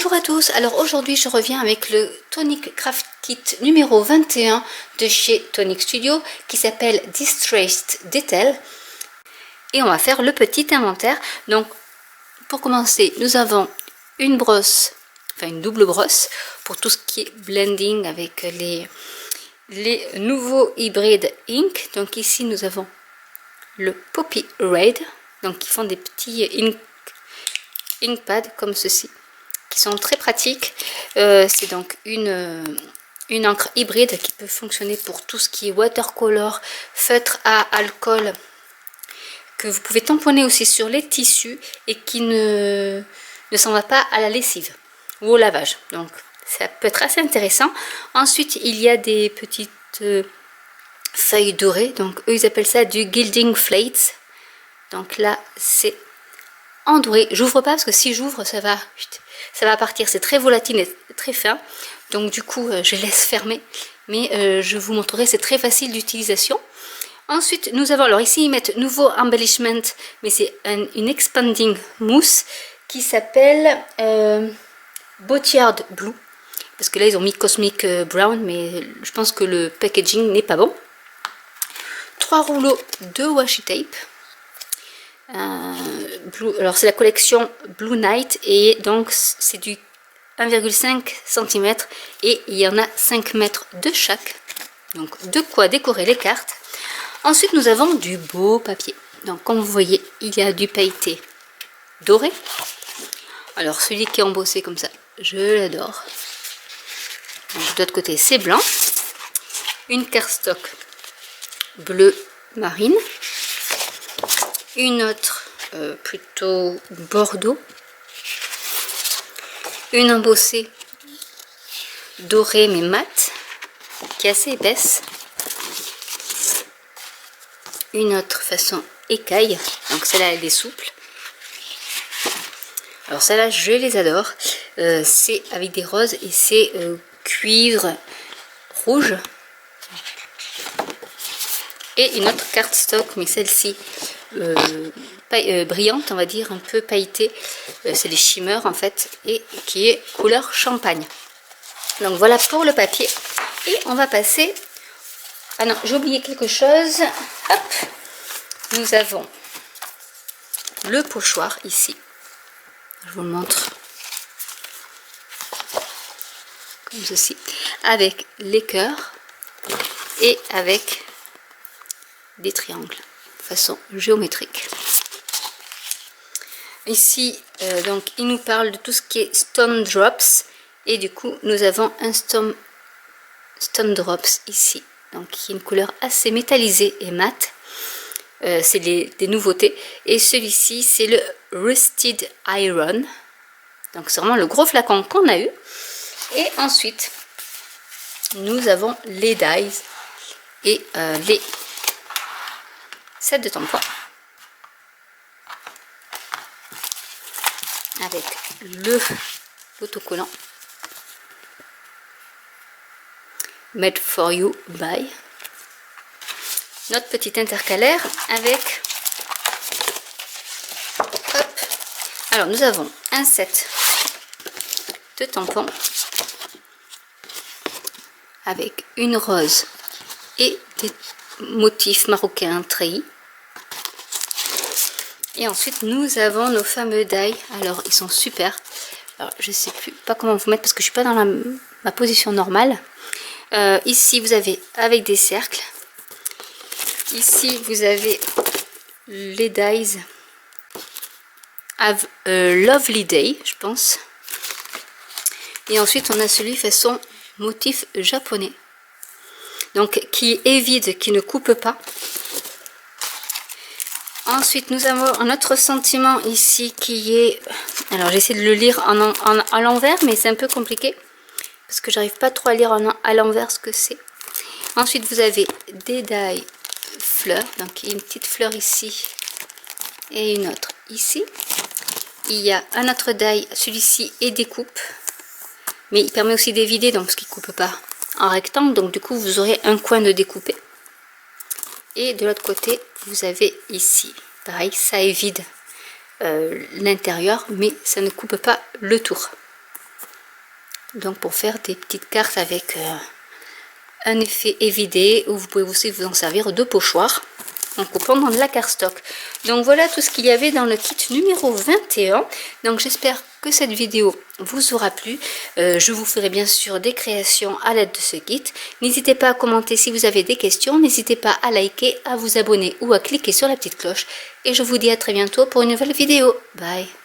Bonjour à tous, alors aujourd'hui je reviens avec le Tonic Craft Kit numéro 21 de chez Tonic Studio qui s'appelle Distressed Detail et on va faire le petit inventaire. Donc pour commencer nous avons une brosse, enfin une double brosse pour tout ce qui est blending avec les nouveaux hybrides Ink. Donc ici nous avons le Poppy Red, donc qui font des petits ink pads comme ceci, qui sont très pratiques. C'est donc une encre hybride qui peut fonctionner pour tout ce qui est watercolor, feutre à alcool, que vous pouvez tamponner aussi sur les tissus et qui ne s'en va pas à la lessive ou au lavage. Donc ça peut être assez intéressant. Ensuite il y a des petites feuilles dorées, donc eux ils appellent ça du gilding flakes. Donc là c'est en doré. J'ouvre pas parce que si j'ouvre ça va partir, c'est très volatile et très fin, donc du coup je laisse fermer, mais je vous montrerai, c'est très facile d'utilisation. Ensuite nous avons, alors ici ils mettent nouveau embellishment, mais c'est une expanding mousse qui s'appelle Botyard Blue, parce que là ils ont mis Cosmic Brown, mais je pense que le packaging n'est pas bon. 3 rouleaux de washi tape. Alors c'est la collection Blue Night et donc c'est du 1,5 cm et il y en a 5 mètres de chaque, donc de quoi décorer les cartes. Ensuite nous avons du beau papier, donc comme vous voyez il y a du pailleté doré. Alors celui qui est embossé comme ça je l'adore. De l'autre côté c'est blanc, une cardstock bleu marine, une autre plutôt bordeaux, une embossée dorée mais mate qui est assez épaisse, une autre façon écaille, donc celle-là elle est souple. Alors celle-là je les adore, c'est avec des roses et c'est cuivre rouge. Et une autre cardstock, mais celle-ci brillante, on va dire, un peu pailletée, c'est des shimmers en fait, et qui est couleur champagne. Donc voilà pour le papier. Et on va passer, ah non j'ai oublié quelque chose, hop, nous avons le pochoir ici, je vous le montre comme ceci, avec les cœurs et avec des triangles façon géométrique. Ici donc il nous parle de tout ce qui est stone drops et du coup nous avons un stone drops ici, donc qui est une couleur assez métallisée et mate. C'est des nouveautés, et celui-ci c'est le rusted iron, donc c'est vraiment le gros flacon qu'on a eu. Et ensuite nous avons les dies et les set de tampons avec l'autocollant Made for You by, notre petit intercalaire avec, hop, alors nous avons un set de tampons avec une rose et des motifs marocains treillis. Et ensuite nous avons nos fameux die. Alors ils sont super, alors je sais pas comment vous mettre parce que je suis pas dans ma position normale. Ici vous avez avec des cercles, ici vous avez les dies Have a Lovely Day je pense, et ensuite on a celui façon motif japonais, donc qui est vide, qui ne coupe pas. Ensuite nous avons un autre sentiment ici qui est, alors j'essaie de le lire à l'envers mais c'est un peu compliqué parce que j'arrive pas trop à lire à l'envers ce que c'est. Ensuite vous avez des die fleurs, donc il y a une petite fleur ici et une autre ici. Il y a un autre die, celui-ci est découpe, mais il permet aussi d'évider, donc parce qu'il ne coupe pas en rectangle, donc du coup vous aurez un coin de découpé. Et de l'autre côté vous avez ici pareil, ça évite l'intérieur mais ça ne coupe pas le tour. Donc pour faire des petites cartes avec un effet évidé, ou vous pouvez aussi vous en servir de pochoir en coupant dans de la cardstock. Donc voilà tout ce qu'il y avait dans le kit numéro 21. Donc j'espère que cette vidéo vous aura plu. Je vous ferai bien sûr des créations à l'aide de ce kit. N'hésitez pas à commenter si vous avez des questions. N'hésitez pas à liker, à vous abonner ou à cliquer sur la petite cloche. Et je vous dis à très bientôt pour une nouvelle vidéo. Bye!